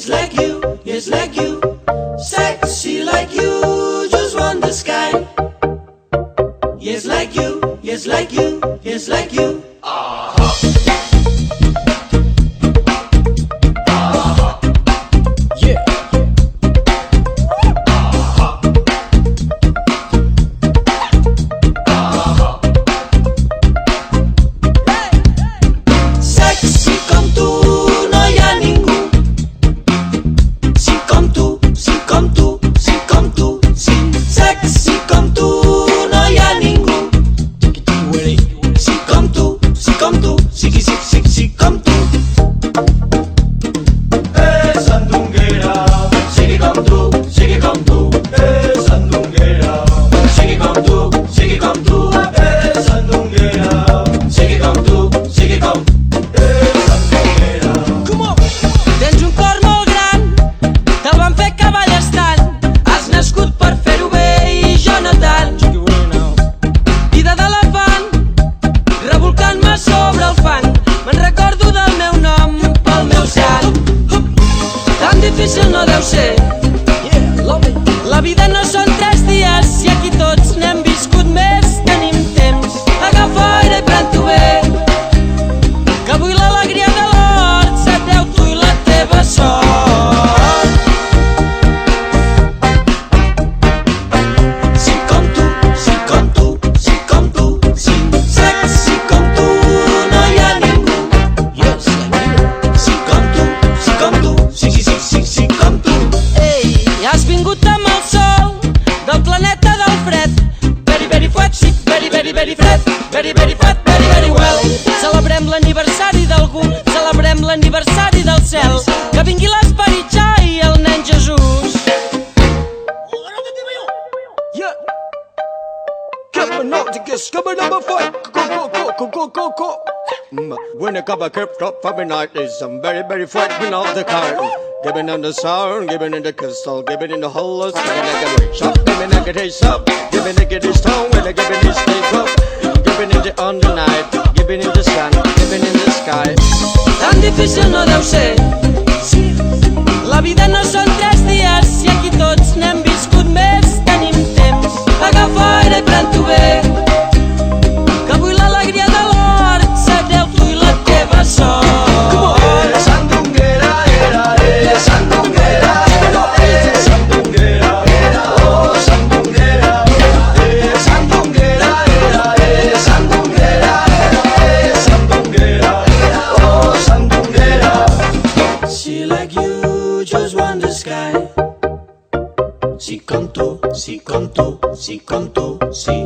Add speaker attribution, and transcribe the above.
Speaker 1: yes like you, yes like you, sexy like you, just want the sky. Yes like you, yes like you, yes like you. Difícil no deu ser. La vida no són 3 dies i aquí tots n'hem viscut més. Tenim temps, agafa aire i pren-t'ho bé, que avui l'alegria de l'hort se treu tu i la teva sort. Sí com tu, sí com tu, sí com tu, sí sexy com tu, no hi ha ningú. Sí com tu, sí com tu, sí, sí, sí, sí, sí com tu. Ei, has vingut amb el sol del planeta del fred. Very, very fred, sí, very, very, very fred. Very, very fred, very, very well. Celebrem l'aniversari d'algú, celebrem l'aniversari del cel. Que vingui l'esperit ja i el nen Jesús.
Speaker 2: When I come, I kept up for me night. I'm very, very frightening of the kind. Giving in the sound, giving in the crystal, giving in the hollows, giving in the workshop, giving in the taste up, giving in the stone, when I giving this tape up, giving in the on the night, giving in the sun, giving in the sky.
Speaker 1: Tan difícil no deu ser. La vida no són 3 dies i aquí tots n'hem viscut més. Tenim temps, agafa aire i pren-t'ho bé, que avui l'alegria de l'hort se treu tu i la teva sort. Sí com tu, sí com tu, sí com tu, sí.